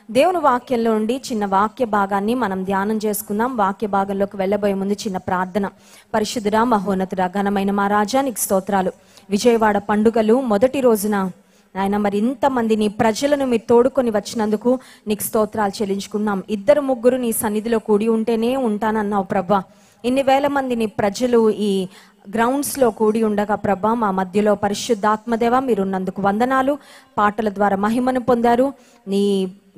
దేవుని వాక్యంలో నుండి చిన్న వాక్య భాగాన్ని మనం ధ్యానం చేసుకుందాం. వాక్య భాగంలోకి వెళ్ళబోయే ముందు చిన్న ప్రార్థన. పరిశుద్ధుడా, మహోన్నతుడా, ఘనమైన మా రాజా, నీకు స్తోత్రాలు. విజయవాడ పండుగలు మొదటి రోజున నాయన మరి ఇంతమంది నీ ప్రజలను మీరు తోడుకొని వచ్చినందుకు నీకు స్తోత్రాలు చెల్లించుకున్నాం. 2-3 నీ సన్నిధిలో కూడి ఉంటేనే ఉంటానన్నావు ప్రభా. ఇన్ని వేల మంది నీ ప్రజలు ఈ గ్రౌండ్స్లో కూడి ఉండగా ప్రభా, మా మధ్యలో పరిశుద్ధాత్మదేవ మీరున్నందుకు వందనాలు. పాటల ద్వారా మహిమను పొందారు. నీ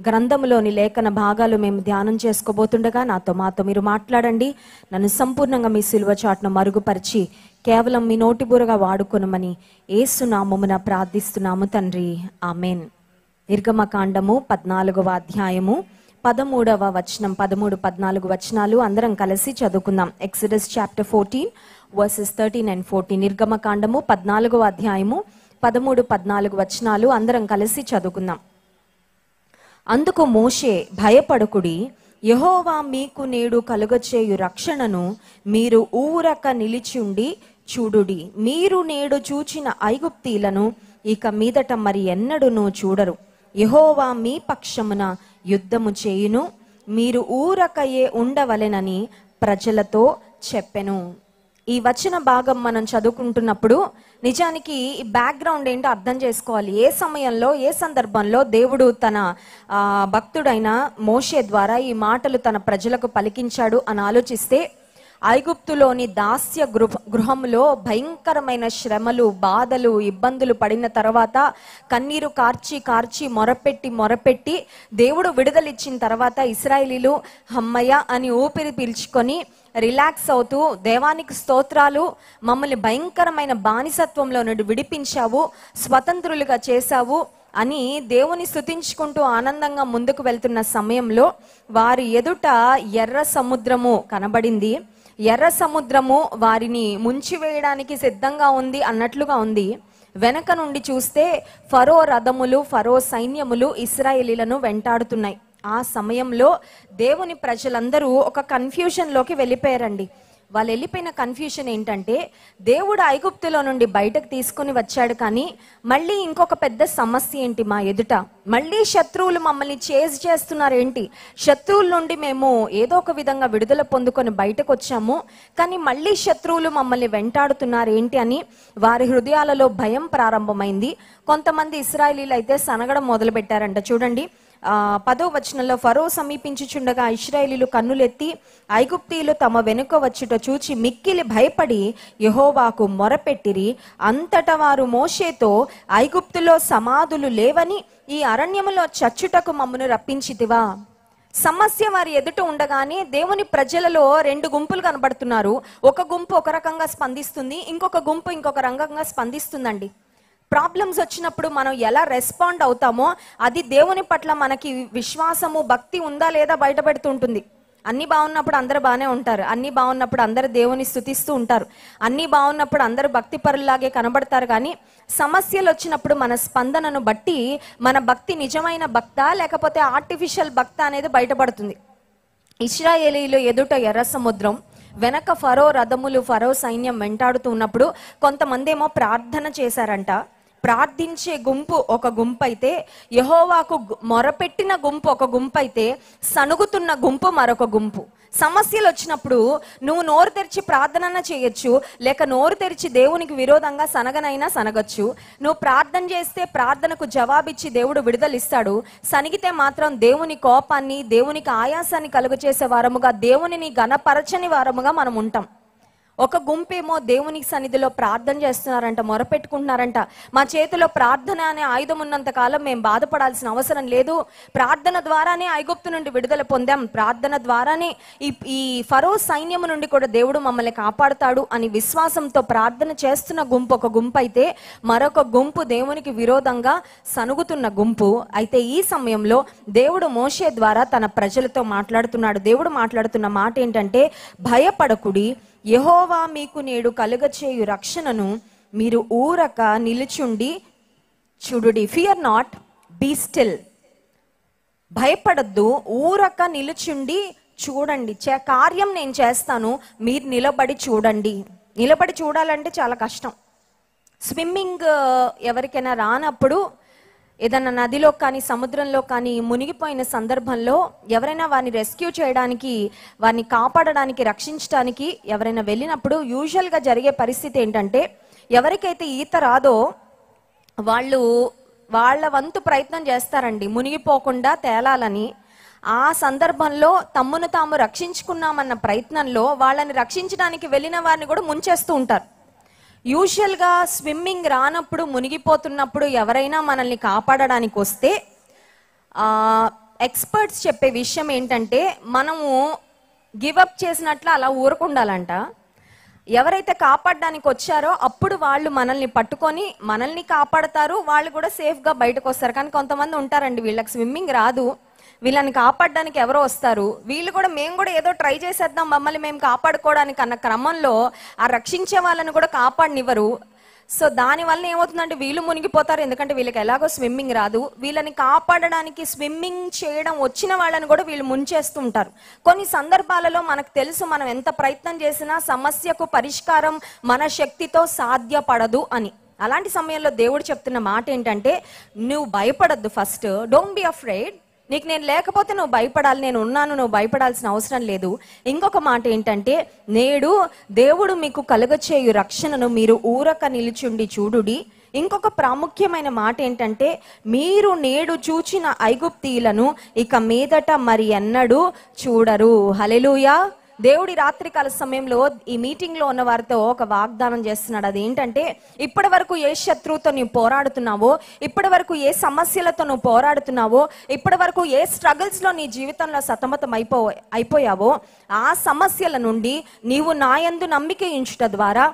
గ్రంథములోని లేఖన భాగాలు మేము ధ్యానం చేసుకోబోతుండగా మాతో మీరు మాట్లాడండి. నన్ను సంపూర్ణంగా మీ సిలువ చాటును మరుగుపరిచి కేవలం మీ నోటిబూరగా వాడుకొనమని యేసు నామమున ప్రార్థిస్తున్నాము తండ్రి, ఆమెన్. నిర్గమకాండము 14వ అధ్యాయము 13వ వచనం, 13-14 వచనాలు అందరం కలిసి చదువుకుందాం. Exodus chapter 14 versus 13 and 14. నిర్గమకాండము 14వ అధ్యాయము 13-14 వచనాలు అందరం కలిసి చదువుకుందాం. అందుకు మోషే, భయపడకుడి, యెహోవా మీకు నేడు కలుగచేయు రక్షణను మీరు ఊరక నిలిచుండి చూడుడి. మీరు నేడు చూచిన ఐగుప్తీలను ఇక మీదట మరి ఎన్నడూనూ చూడరు. యెహోవా మీ పక్షమున యుద్ధము చేయును, మీరు ఊరకయే ఉండవలెనని ప్రజలతో చెప్పెను. ఈ వచన భాగం మనం చదువుకుంటున్నప్పుడు నిజానికి ఈ బ్యాక్గ్రౌండ్ ఏంటో అర్థం చేసుకోవాలి. ఏ సమయంలో, ఏ సందర్భంలో దేవుడు తన భక్తుడైన మోషే ద్వారా ఈ మాటలు తన ప్రజలకు పలికించాడు అని ఆలోచిస్తే, ఐగుప్తులోని దాస్య గృహంలో భయంకరమైన శ్రమలు, బాధలు, ఇబ్బందులు పడిన తర్వాత కన్నీరు కార్చి మొరపెట్టి దేవుడు విడుదలిచ్చిన తర్వాత ఇశ్రాయేలీలు హమ్మయ్య అని ఊపిరి పీల్చుకొని రిలాక్స్ అవుతూ, దేవానికి స్తోత్రాలు, మమ్మల్ని భయంకరమైన బానిసత్వంలో నుండి విడిపించావు, స్వతంత్రులుగా చేశావు అని దేవుని స్తుతించుకుంటూ ఆనందంగా ముందుకు వెళ్తున్న సమయంలో వారి ఎదుట ఎర్ర సముద్రము కనబడింది. ఎర్ర సముద్రము వారిని ముంచివేయడానికి సిద్ధంగా ఉంది అన్నట్లుగా ఉంది. వెనక నుండి చూస్తే ఫరో రథములు, ఫరో సైన్యములు ఇశ్రాయేలీలను వెంటాడుతున్నాయి. ఆ సమయంలో దేవుని ప్రజలందరూ ఒక కన్ఫ్యూషన్లోకి వెళ్ళిపోయారండి. వాళ్ళు వెళ్ళిపోయిన కన్ఫ్యూషన్ ఏంటంటే, దేవుడు ఐగుప్తులో నుండి బయటకు తీసుకుని వచ్చాడు, కానీ మళ్ళీ ఇంకొక పెద్ద సమస్య ఏంటి మా ఎదుట? మళ్ళీ శత్రువులు మమ్మల్ని చేజ్ చేస్తున్నారు ఏంటి? శత్రువుల నుండి మేము ఏదో ఒక విధంగా విడుదల పొందుకొని బయటకు వచ్చాము, కానీ మళ్ళీ శత్రువులు మమ్మల్ని వెంటాడుతున్నారు ఏంటి అని వారి హృదయాలలో భయం ప్రారంభమైంది. కొంతమంది ఇశ్రాయేలీలు అయితే సనగడం మొదలు పెట్టారంట. చూడండి 10వ వచనంలో, ఫరో సమీపించుచుండగా ఇశ్రాయేలీలు కన్నులెత్తి ఐగుప్తీయులు తమ వెనుక వచ్చుట చూచి మిక్కిలి భయపడి యెహోవాకు మొరపెట్టిరి. అంతటా వారు మోషేతో, ఐగుప్తులో సమాధులు లేవని ఈ అరణ్యములో చచ్చుటకు మమ్మను రప్పించితివా? సమస్య వారి ఎదుట ఉండగానే దేవుని ప్రజలలో 2 గుంపులు కనబడుతున్నారు. ఒక గుంపు ఒక రకంగా స్పందిస్తుంది, ఇంకొక గుంపు ఇంకొక రకంగా స్పందిస్తుందండి. ప్రాబ్లమ్స్ వచ్చినప్పుడు మనం ఎలా రెస్పాండ్ అవుతామో అది దేవుని పట్ల మనకి విశ్వాసము, భక్తి ఉందా లేదా బయటపెడుతుంటుంది. అన్ని బాగున్నప్పుడు అందరు బాగానే ఉంటారు, అన్ని బాగున్నప్పుడు అందరు దేవుని స్తుతిస్తూ ఉంటారు, అన్ని బాగున్నప్పుడు అందరు భక్తి పరుల్లాగే కనబడతారు. కానీ సమస్యలు వచ్చినప్పుడు మన స్పందనను బట్టి మన భక్తి నిజమైన భక్తా లేకపోతే ఆర్టిఫిషియల్ భక్త అనేది బయటపడుతుంది. ఇశ్రాయేలీయులు ఎదుట ఎర్ర సముద్రం, వెనక ఫరో రథములు, ఫరో సైన్యం వెంటాడుతూ ఉన్నప్పుడు కొంతమంది ఏమో ప్రార్థన చేశారంట. ప్రార్థించే గుంపు ఒక గుంపు అయితే, యెహోవాకు మొరపెట్టిన గుంపు ఒక గుంపు అయితే, సనుగుతున్న గుంపు మరొక గుంపు. సమస్యలు వచ్చినప్పుడు నువ్వు నోరు తెరిచి ప్రార్థన చేయొచ్చు, లేక నోరు తెరిచి దేవునికి విరోధంగా సనగనైనా సనగచ్చు. నువ్వు ప్రార్థన చేస్తే ప్రార్థనకు జవాబిచ్చి దేవుడు విడుదలిస్తాడు. సనిగితే మాత్రం దేవుని కోపాన్ని, దేవునికి ఆయాసాన్ని కలుగచేసే వారముగా, దేవునిని గణపరచని వారముగా మనం ఉంటాం. ఒక గుంపేమో దేవుని సన్నిధిలో ప్రార్థన చేస్తున్నారంట, మొరపెట్టుకుంటున్నారంట. మా చేతిలో ప్రార్థన అనే ఆయుధం ఉన్నంత కాలం మేము బాధపడాల్సిన అవసరం లేదు, ప్రార్థన ద్వారానే ఐగుప్తు నుండి విడుదల పొందాం, ప్రార్థన ద్వారానే ఈ ఫరో సైన్యము నుండి కూడా దేవుడు మమ్మల్ని కాపాడుతాడు అని విశ్వాసంతో ప్రార్థన చేస్తున్న గుంపు ఒక గుంపు అయితే, మరొక గుంపు దేవునికి విరోధంగా సనుగుతున్న గుంపు. అయితే ఈ సమయంలో దేవుడు మోషే ద్వారా తన ప్రజలతో మాట్లాడుతున్నాడు. దేవుడు మాట్లాడుతున్న మాట ఏంటంటే, భయపడకుడి, యెహోవా మీకు నేడు కలుగచేయు రక్షణను మీరు ఊరక నిలుచుండి చూడుడి. Fear not, be still. భయపడద్దు, ఊరక నిలుచుండి చూడండి. కార్యం నేను చేస్తాను, మీరు నిలబడి చూడండి. నిలబడి చూడాలంటే చాలా కష్టం. స్విమ్మింగ్ ఎవరికైనా రానప్పుడు ఏదన్నా నదిలో కానీ సముద్రంలో కానీ మునిగిపోయిన సందర్భంలో ఎవరైనా వారిని రెస్క్యూ చేయడానికి, వారిని కాపాడడానికి, రక్షించడానికి ఎవరైనా వెళ్ళినప్పుడు యూజువల్గా జరిగే పరిస్థితి ఏంటంటే, ఎవరికైతే ఈత రాదో వాళ్ళు వాళ్ళ వంతు ప్రయత్నం చేస్తారండి మునిగిపోకుండా తేలాలని. ఆ సందర్భంలో తమ్మును తాము రక్షించుకున్నామన్న ప్రయత్నంలో వాళ్ళని రక్షించడానికి వెళ్ళిన వారిని కూడా ముంచేస్తూ ఉంటారు. యూజువల్గా స్విమ్మింగ్ రానప్పుడు, మునిగిపోతున్నప్పుడు ఎవరైనా మనల్ని కాపాడడానికి వస్తే ఎక్స్పర్ట్స్ చెప్పే విషయం ఏంటంటే, మనము గివప్ చేసినట్లు అలా ఊరకుండాలంట. ఎవరైతే కాపాడడానికి వచ్చారో అప్పుడు వాళ్ళు మనల్ని పట్టుకొని మనల్ని కాపాడతారు, వాళ్ళు కూడా సేఫ్గా బయటకు వస్తారు. కానీ కొంతమంది ఉంటారండి, వీళ్ళకి స్విమ్మింగ్ రాదు, వీళ్ళని కాపాడడానికి ఎవరో వస్తారు, వీళ్ళు కూడా మేము కూడా ఏదో ట్రై చేసేద్దాం మమ్మల్ని మేము కాపాడుకోవడానికి అన్న క్రమంలో ఆ రక్షించే వాళ్ళని కూడా కాపాడనివ్వరు. సో దానివల్ల ఏమవుతుందంటే వీళ్ళు మునిగిపోతారు, ఎందుకంటే వీళ్ళకి ఎలాగో స్విమ్మింగ్ రాదు. వీళ్ళని కాపాడడానికి స్విమ్మింగ్ చేయడం వచ్చిన వాళ్ళని కూడా వీళ్ళు ముంచేస్తూ ఉంటారు. కొన్ని సందర్భాలలో మనకు తెలుసు, మనం ఎంత ప్రయత్నం చేసినా సమస్యకు పరిష్కారం మన శక్తితో సాధ్యపడదు అని. అలాంటి సమయంలో దేవుడు చెప్తున్న మాట ఏంటంటే, నువ్వు భయపడద్దు, ఫస్ట్ డోంట్ బి అఫ్రేడ్. నీకు నేను లేకపోతే నువ్వు భయపడాలి, నేను ఉన్నాను, నువ్వు భయపడాల్సిన అవసరం లేదు. ఇంకొక మాట ఏంటంటే, నేడు దేవుడు మీకు కలుగచేయు రక్షణను మీరు ఊరక నిలుచుండి చూడుడి. ఇంకొక ప్రాముఖ్యమైన మాట ఏంటంటే, మీరు నేడు చూచిన ఐగుప్తీయులను ఇక మీదట మరి ఎన్నడూ చూడరు. హల్లెలూయా. దేవుడి రాత్రికాల సమయంలో ఈ మీటింగ్లో ఉన్న వారితో ఒక వాగ్దానం చేస్తున్నాడు. అదేంటంటే, ఇప్పటి వరకు ఏ శత్రువుతో నువ్వు పోరాడుతున్నావో, ఇప్పటి వరకు ఏ సమస్యలతో నువ్వు పోరాడుతున్నావో, ఇప్పటి వరకు ఏ స్ట్రగుల్స్లో నీ జీవితంలో సతమతం అయిపోయావో, ఆ సమస్యల నుండి నీవు నాయందు నమ్మిక ఉంచుట ద్వారా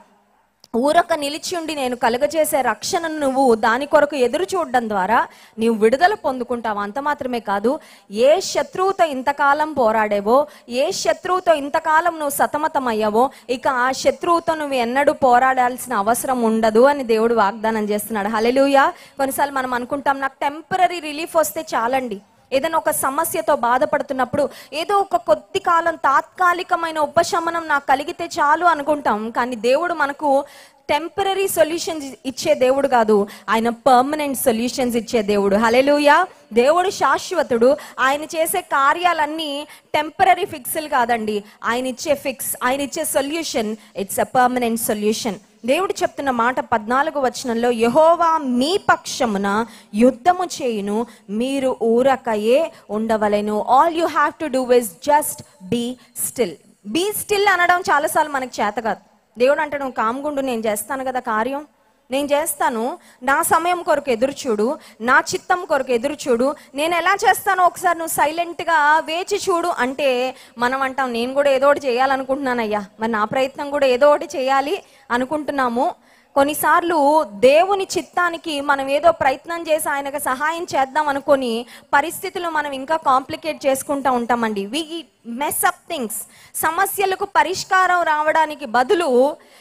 ఊరక నిలిచి ఉండి నేను కలుగజేసే రక్షణను నువ్వు దాని కొరకు ఎదురు చూడడం ద్వారా నీవు విడుదల పొందుకుంటావు. అంత మాత్రమే కాదు, ఏ శత్రువుతో ఇంతకాలం పోరాడేవో, ఏ శత్రువుతో ఇంతకాలం నువ్వు సతమతం అయ్యావో, ఇక ఆ శత్రువుతో నువ్వు ఎన్నడూ పోరాడాల్సిన అవసరం ఉండదు అని దేవుడు వాగ్దానం చేస్తున్నాడు. హల్లెలూయా. కొన్నిసార్లు మనం అనుకుంటాం, నాకు టెంపరరీ రిలీఫ్ వస్తే చాలండి. ఏదైనా ఒక సమస్యతో బాధపడుతున్నప్పుడు ఏదో ఒక కొద్ది కాలం తాత్కాలికమైన ఉపశమనం నాకు కలిగితే చాలు అనుకుంటాం. కానీ దేవుడు మనకు టెంపరరీ సొల్యూషన్స్ ఇచ్చే దేవుడు కాదు, ఆయన పర్మనెంట్ సొల్యూషన్స్ ఇచ్చే దేవుడు. హల్లెలూయా. దేవుడు శాశ్వతుడు. ఆయన చేసే కార్యాలన్నీ టెంపరరీ ఫిక్స్లు కాదండి. ఆయన ఇచ్చే ఫిక్స్, ఆయన ఇచ్చే solution, it's a permanent solution. దేవుడు చెప్తున్న మాట 14వ వచనంలో, యెహోవా మీ పక్షమున యుద్ధము చేయును, మీరు ఊరకయే ఉండవలెను. All you have to do is just be still. Be still అనడం చాలాసార్లు మనకు చేత కాదు. దేవుడు అంటే, నువ్వు కామ్గుండు, నేను చేస్తాను కదా కార్యం, నేను చేస్తాను, నా సమయం కొరకు ఎదురు చూడు, నా చిత్తం కొరకు ఎదురు చూడు, నేను ఎలా చేస్తానో ఒకసారి నువ్వు సైలెంట్గా వేచి చూడు అంటే మనం అంటాం, నేను కూడా ఏదో ఒకటి చేయాలనుకుంటున్నానయ్యా, మరి నా ప్రయత్నం కూడా ఏదో ఒకటి చేయాలి అనుకుంటున్నాము. కొన్నిసార్లు దేవుని చిత్తానికి మనం ఏదో ప్రయత్నం చేసి ఆయనకు సహాయం చేద్దాం అనుకొని పరిస్థితులు మనం ఇంకా కాంప్లికేట్ చేసుకుంటూ ఉంటామండి. వి మెస్ అప్ థింగ్స్. సమస్యలకు పరిష్కారం రావడానికి బదులు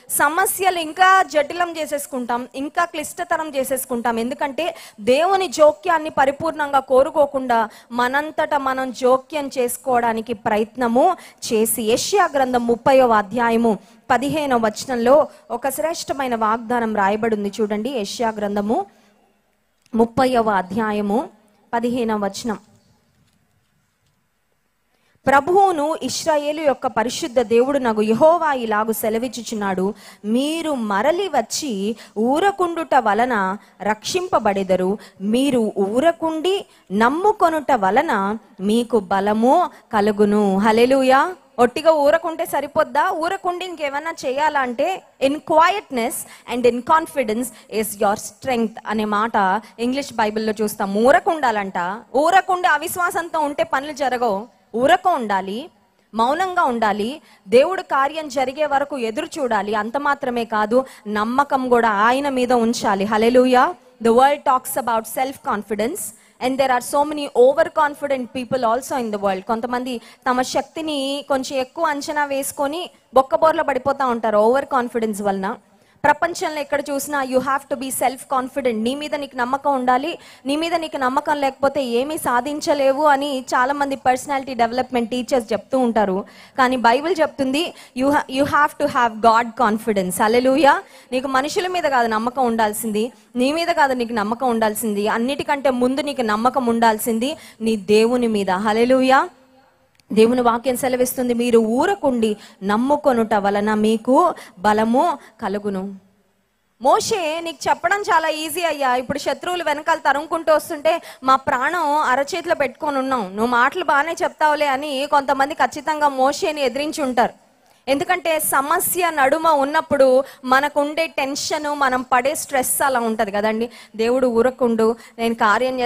సమస్యలు ఇంకా జటిలం చేసేసుకుంటాం, ఇంకా క్లిష్టతరం చేసేసుకుంటాం. ఎందుకంటే దేవుని జోక్యాన్ని పరిపూర్ణంగా కోరుకోకుండా మనంతట మనం జోక్యం చేసుకోవడానికి ప్రయత్నము చేసి. యెషయా గ్రంథం 30వ అధ్యాయము 15వ వచనంలో ఒక శ్రేష్టమైన వాగ్దానం రాయబడి ఉంది. చూడండి, యెషయా గ్రంథము 30వ అధ్యాయము 15వ వచనం. ప్రభువును ఇశ్రాయేలు యొక్క పరిశుద్ధ దేవుడు నగు యెహోవా ఇలాగు సెలవిచ్చుచున్నాడు, మీరు మరలి వచ్చి ఊరకుండుట వలన రక్షింపబడెదరు, మీరు ఊరకుండి నమ్ముకొనుట వలన మీకు బలము కలుగును. హల్లెలూయా. ఒట్టిగా ఊరకుంటే సరిపోద్దా? ఊరకుండి ఇంకేమన్నా చేయాలంటే in quietness and in confidence is your strength అనే మాట ఇంగ్లీష్ బైబిల్లో చూస్తాం. ఊరకుండాలంట. ఊరకుండి అవిశ్వాసంతో ఉంటే పనులు జరగవు. ఊరక ఉండాలి, మౌనంగా ఉండాలి, దేవుడు కార్యం జరిగే వరకు ఎదురు చూడాలి. అంత మాత్రమే కాదు, నమ్మకం కూడా ఆయన మీద ఉంచాలి. హల్లెలూయా. The world talks about self confidence and there are so many overconfident people also in the world. కొంతమంది తమ శక్తిని కొంచెం ఎక్కువ అంచనా వేసుకొని బొక్కబోర్లో పడిపోతూ ఉంటారు ఓవర్ కాన్ఫిడెన్స్ వలన. ప్రపంచంలో ఎక్కడ చూసినా you have to be self confident. నీ మీద నీకు నమ్మకం ఉండాలి, నీ మీద నీకు నమ్మకం లేకపోతే ఏమీ సాధించలేవు అని చాలా మంది పర్సనాలిటీ డెవలప్మెంట్ టీచర్స్ చెప్తూ ఉంటారు. కానీ బైబిల్ చెప్తుంది you have to have God confidence. Hallelujah. నీకు మనుషుల మీద కాదు నమ్మకం ఉండాల్సింది, నీ మీద కాదు నీకు నమ్మకం ఉండాల్సింది, అన్నిటికంటే ముందు నీకు నమ్మకం ఉండాల్సింది నీ దేవుని మీద. హల్లెలూయా. దేవుని వాక్యం సెలవిస్తుంది, మీరు ఊరకుండి నమ్ముకొనుట వలన మీకు బలము కలుగును. మోషే, నీకు చెప్పడం చాలా ఈజీ అయ్యా, ఇప్పుడు శత్రువులు వెనకాల తరుముకుంటూ వస్తుంటే మా ప్రాణం అరచేతిలో పెట్టుకొని ఉన్నాం, నువ్వు మాటలు బాగానే చెప్తావులే అని కొంతమంది ఖచ్చితంగా మోషేని ఎదిరించి ఉంటారు. ఎందుకంటే సమస్య నడుమ ఉన్నప్పుడు మనకు ఉండే టెన్షన్, మనం పడే స్ట్రెస్ అలా ఉంటుంది కదండి. దేవుడు ఊరకుండు, నేను కార్యం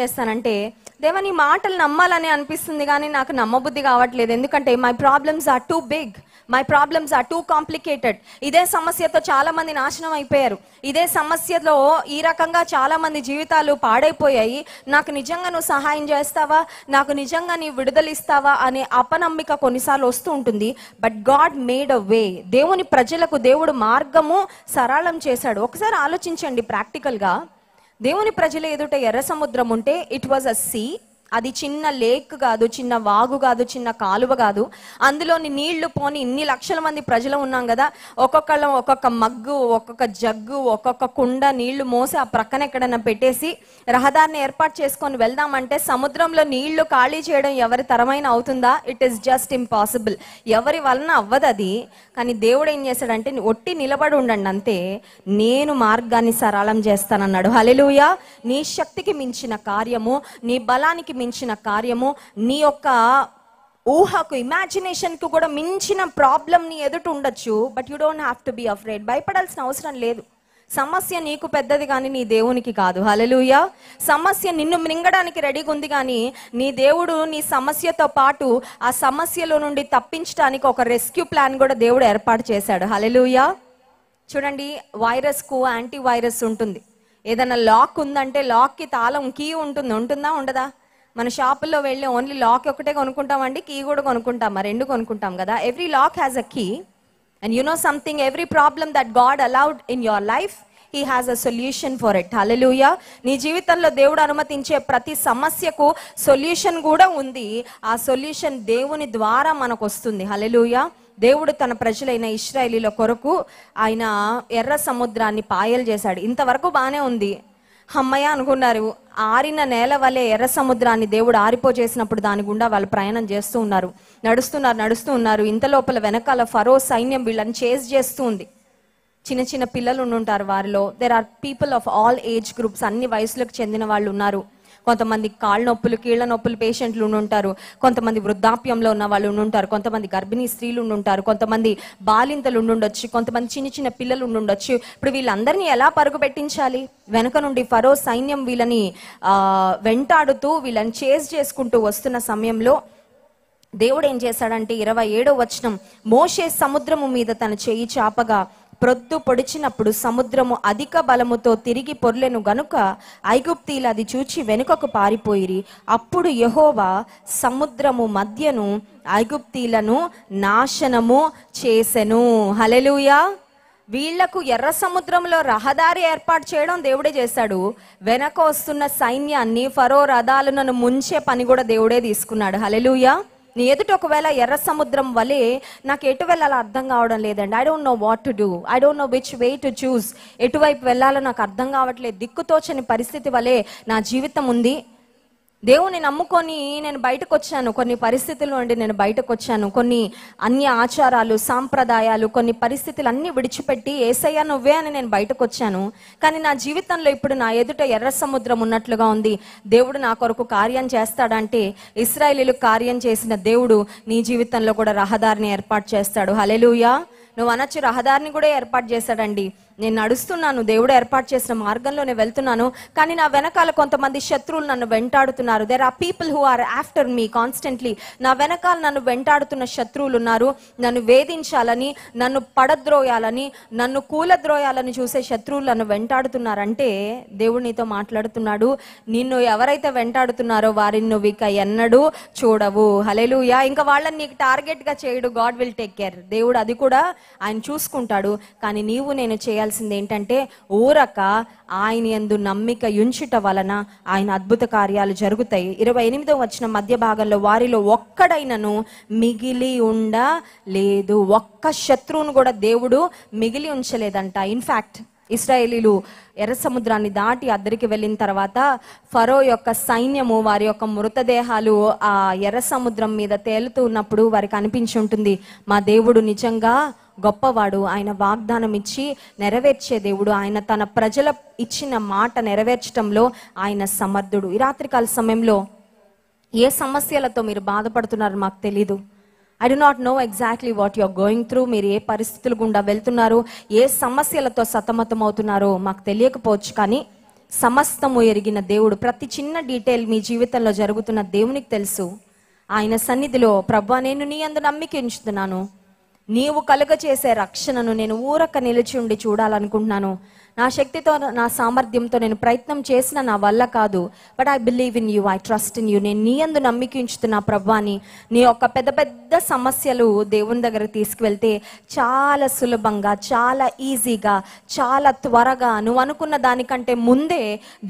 చేస్తానంటే దేవా నీ మాటలు నమ్మాలని అనిపిస్తుంది కానీ నాకు నమ్మబుద్ధి కావట్లేదు. ఎందుకంటే my problems are too big, my problems are too complicated. ఇదే సమస్యతో చాలా మంది నాశనం అయిపోయారు, ఇదే సమస్యలో ఈ రకంగా చాలా మంది జీవితాలు పాడైపోయాయి. నాకు నిజంగా నువ్వు సహాయం చేస్తావా, నాకు నిజంగా నీ విడుదలిస్తావా అనే అపనమ్మిక కొన్నిసార్లు వస్తూ ఉంటుంది. బట్ గాడ్ మేడ్ అ వే. దేవుని ప్రజలకు దేవుడు మార్గము సరళం చేశాడు. ఒకసారి ఆలోచించండి ప్రాక్టికల్గా. దేవుని ప్రజల ఎదుట ఎర్ర సముద్రం ఉంటే ఇట్ వాజ్ అ సీ. అది చిన్న లేక్ కాదు, చిన్న వాగు కాదు, చిన్న కాలువ కాదు. అందులోని నీళ్లు పోని ఇన్ని లక్షల మంది ప్రజలు ఉన్నాం కదా, ఒక్కొక్కళ్ళం ఒక్కొక్క మగ్గు, ఒక్కొక్క జగ్గు, ఒక్కొక్క కుండ నీళ్లు మోసి ఆ ప్రక్కన ఎక్కడైనా పెట్టేసి రహదారిని ఏర్పాటు చేసుకొని వెళ్దామంటే సముద్రంలో నీళ్లు ఖాళీ చేయడం ఎవరి తరమైన అవుతుందా? It is just impossible. ఎవరి వలన అవ్వదు అది. కానీ దేవుడు ఏం చేశాడంటే, ఒట్టి నిలబడి ఉండండి అంతే, నేను మార్గాన్ని సరళం చేస్తానన్నాడు. హల్లెలూయా. నీ శక్తికి మించిన కార్యము, నీ బలానికి మించిన కార్యము, నీ యొక్క ఊహకు, ఇమాజినేషన్ కు కూడా మించిన ప్రాబ్లం నీ ఎదుట ఉండొచ్చు. But you don't have to be afraid. భయపడాల్సిన అవసరం లేదు. సమస్య నీకు పెద్దది కానీ నీ దేవునికి కాదు. హల్లెలూయా. సమస్య నిన్ను మింగడానికి రెడీగా ఉంది కానీ నీ దేవుడు నీ సమస్యతో పాటు ఆ సమస్యలో నుండి తప్పించడానికి ఒక రెస్క్యూ ప్లాన్ కూడా దేవుడు ఏర్పాటు చేశాడు. హల్లెలూయా. చూడండి, వైరస్ కు యాంటీ వైరస్ ఉంటుంది. ఏదైనా లాక్ ఉందంటే లాక్కి తాళం, కీ ఉంటుందా ఉండదా? మన షాపుల్లో వెళ్ళి ఓన్లీ లాక్ ఒకటే కొనుక్కుంటామండి, కీ కూడా కొనుక్కుంటాం, రెండు కొనుక్కుంటాం కదా. Every lock has a key. And you know something, every problem that God allowed in your life, He has a solution for it. Hallelujah. నీ జీవితంలో దేవుడు అనుమతించే ప్రతి సమస్యకు సొల్యూషన్ కూడా ఉంది. ఆ సొల్యూషన్ దేవుని ద్వారా మనకు వస్తుంది. హల్లెలూయా. దేవుడు తన ప్రజలైన ఇశ్రాయేలీల కొరకు ఆయన ఎర్ర సముద్రాన్ని పాయలు చేశాడు. ఇంతవరకు బాగానే ఉంది, అమ్మయ్య అనుకున్నారు. ఆరిన నేల వలె ఎర్ర సముద్రాన్ని దేవుడు ఆరిపోచేసినప్పుడు దాని గుండా వాళ్ళు ప్రయాణం చేస్తూ ఉన్నారు, నడుస్తూ ఉన్నారు. ఇంత లోపల వెనకాల ఫరో సైన్యం వీళ్ళని చేజ్ చేస్తూ ఉంది. చిన్న చిన్న పిల్లలు ఉంటారు వారిలో. There are people of all age groups, అన్ని వయసులకు చెందిన వాళ్ళు ఉన్నారు. కొంతమంది కాళ్ళ నొప్పులు, కీళ్ల నొప్పులు పేషెంట్లు ఉంటారు, కొంతమంది వృద్ధాప్యంలో ఉన్న వాళ్ళు ఉంటారు, కొంతమంది గర్భిణీ స్త్రీలు ఉంటారు, కొంతమంది బాలింతలు ఉండొచ్చు, కొంతమంది చిన్న చిన్న పిల్లలు ఉండొచ్చు. ఇప్పుడు వీళ్ళందరినీ ఎలా పరుగు పెట్టించాలి? వెనక నుండి ఫరో సైన్యం వీళ్ళని వెంటాడుతూ వీళ్ళని చేజ్ చేసుకుంటూ వస్తున్న సమయంలో దేవుడు ఏం చేశాడంటే 27వ వచనం, మోషే సముద్రము మీద తన చెయ్యి చాపగా ప్రొద్దు పొడిచినప్పుడు సముద్రము అధిక బలముతో తిరిగి పొర్లెను గనుక ఐగుప్తీలు అది చూచి వెనుకకు పారిపోయిరి. అప్పుడు యెహోవా సముద్రము మధ్యను ఐగుప్తీలను నాశనము చేసెను. హల్లెలూయా. వీళ్లకు ఎర్ర సముద్రంలో రహదారి ఏర్పాటు చేయడం దేవుడే చేశాడు. వెనక వస్తున్న సైన్యాన్ని, ఫరో రథాలను ముంచే పని కూడా దేవుడే తీసుకున్నాడు. హల్లెలూయా. నీ ఎదుట ఒకవేళ ఎర్ర సముద్రం వలె నాకు ఎటు వెళ్ళాలో అర్థం కావడం లేదండి, I don't know what to do, I don't know which way to choose, ఎటువైపు వెళ్ళాలో నాకు అర్థం కావట్లేదు, దిక్కుతోచని పరిస్థితి వలె నా జీవితం ఉంది. దేవుని నమ్ముకొని నేను బయటకు వచ్చాను, కొన్ని పరిస్థితుల నుండి నేను బయటకు వచ్చాను, కొన్ని అన్య ఆచారాలు, సాంప్రదాయాలు, కొన్ని పరిస్థితులు అన్ని విడిచిపెట్టి యేసయ్య నువ్వే అని నేను బయటకు వచ్చాను. కానీ నా జీవితంలో ఇప్పుడు నా ఎదుట ఎర్ర సముద్రం ఉన్నట్లుగా ఉంది. దేవుడు నా కొరకు కార్యం చేస్తాడంటే ఇశ్రాయేలీలు కార్యం చేసిన దేవుడు నీ జీవితంలో కూడా రహదారిని ఏర్పాటు చేస్తాడు. హల్లెలూయా. నువ్వు అనొచ్చు, రహదారిని కూడా ఏర్పాటు చేశాడండి. నేను నడుస్తున్నాను, దేవుడు ఏర్పాటు చేసిన మార్గంలోనే వెళ్తున్నాను, కానీ నా వెనకాల కొంతమంది శత్రువులు నన్ను వెంటాడుతున్నారు. There are people who are after me constantly. నా వెనకాల నన్ను వెంటాడుతున్న శత్రువులు ఉన్నారు. నన్ను వేధించాలని, నన్ను పడద్రోయాలని, నన్ను కూలద్రోయాలని చూసే శత్రువులు నన్ను వెంటాడుతున్నారంటే దేవుడు నీతో మాట్లాడుతున్నాడు, నిన్ను ఎవరైతే వెంటాడుతున్నారో వారిని నువ్వు ఇక ఎన్నడూ చూడవు. హల్లెలూయా. ఇంకా వాళ్ళని నీకు టార్గెట్ గా చేయడు. God will take care. దేవుడు అది కూడా ఆయన చూసుకుంటాడు. కానీ నీవు నేను చేయాల్సింది ఏంటంటే ఊరక ఆయన యందు నమ్మిక ఉంచుట వలన ఆయన అద్భుత కార్యాలు జరుగుతాయి. 28వ వచనం మధ్య భాగంలో వారిలో ఒక్కడైనను మిగిలి ఉండలేదు. ఒక్క శత్రువును కూడా దేవుడు మిగిలి ఉంచలేదంట. ఇన్ఫాక్ట్ ఇశ్రాయేలీలు ఎర్ర సముద్రాన్ని దాటి అద్దరికి వెళ్ళిన తర్వాత ఫరో యొక్క సైన్యము వారి యొక్క మృతదేహాలు ఆ ఎర్ర సముద్రం మీద తేలుతూ ఉన్నప్పుడు వారికి అనిపించి ఉంటుంది, మా దేవుడు నిజంగా గొప్పవాడు, ఆయన వాగ్దానం ఇచ్చి నెరవేర్చే దేవుడు, ఆయన తన ప్రజల ఇచ్చిన మాట నెరవేర్చడంలో ఆయన సమర్థుడు. ఈ రాత్రికాల సమయంలో ఏ సమస్యలతో మీరు బాధపడుతున్నారో మాకు తెలీదు. I do not know exactly what you are going through. మీరు ఏ పరిస్థితులు గుండా వెళ్తున్నారు, ఏ సమస్యలతో సతమతం అవుతున్నారో మాకు తెలియకపోవచ్చు, కానీ సమస్తము ఎరిగిన దేవుడు, ప్రతి చిన్న డీటెయిల్ మీ జీవితంలో జరుగుతున్న దేవునికి తెలుసు. ఆయన సన్నిధిలో ప్రభువా నేను నీ యందు నమ్మిక ఉంచుతున్నాను, నీవు కలుగ చేసే రక్షణను నేను ఊరక నిలిచి ఉండి చూడాలనుకుంటున్నాను. నా శక్తితో నా సామర్థ్యంతో నేను ప్రయత్నం చేసిన నా వల్ల కాదు, but I believe in you, I trust in you. నేను నీ యందు నమ్మిక ఉంచుతున్నా ప్రభువాని. నీ యొక్క పెద్ద పెద్ద సమస్యలు దేవుని దగ్గర తీసుకువెళ్తే చాలా సులభంగా, చాలా ఈజీగా, చాలా త్వరగా, నువ్వు అనుకున్న దానికంటే ముందే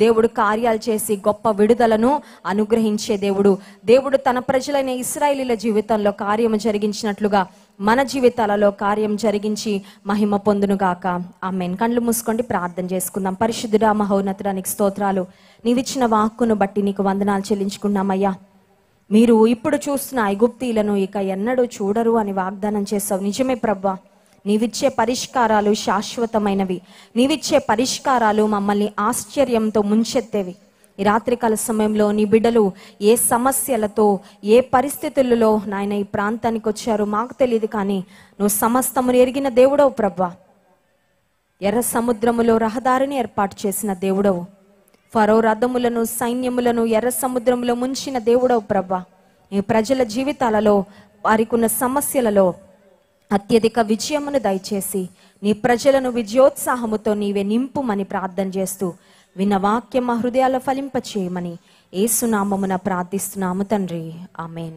దేవుడు కార్యాలు చేసి గొప్ప విడుదలను అనుగ్రహించే దేవుడు. దేవుడు తన ప్రజలైన ఇశ్రాయేలీల జీవితంలో కార్యము జరిగించినట్లుగా మన జీవితాలలో కార్యం జరిగించి మహిమ పొందునుగాక. ఆమేన్. కళ్ళు మూసుకోండి, ప్రార్థన చేసుకుందాం. పరిశుద్ధుడా మహోన్నతుడా నీకు స్తోత్రాలు. నీవిచ్చిన వాక్కును బట్టి నీకు వందనాలు చెల్లించుకున్నామయ్యా. మీరు ఇప్పుడు చూస్తున్న ఐగుప్తీయులను ఇక ఎన్నడూ చూడరు అని వాగ్దానం చేసావు. నిజమే ప్రభువా, నీవిచ్చే పరిష్కారాలు శాశ్వతమైనవి. నీవిచ్చే పరిష్కారాలు మమ్మల్ని ఆశ్చర్యంతో ముంచెత్తేవి. ఈ రాత్రికాల సమయంలో నీ బిడ్డలు ఏ సమస్యలతో, ఏ పరిస్థితులలో నాయన ఈ ప్రాంతానికి వచ్చారో మాకు తెలియదు, కానీ నువ్వు సమస్తమును ఎరిగిన దేవుడవు ప్రభువా. ఎర్ర సముద్రములో రహదారిని ఏర్పాటు చేసిన దేవుడవు. ఫరో రథములను, సైన్యములను ఎర్ర సముద్రంలో ముంచిన దేవుడవు ప్రభువా. ఈ ప్రజల జీవితాలలో వారికున్న సమస్యలలో అత్యధిక విజయమును దయచేసి నీ ప్రజలను విజయోత్సాహముతో నీవే నింపుమని ప్రార్థన చేస్తూ విన్న వాక్యం మా హృదయాల్లో ఫలింపచేయమని యేసు నామమున ప్రార్థిస్తున్నాము తండ్రి. ఆమేన్.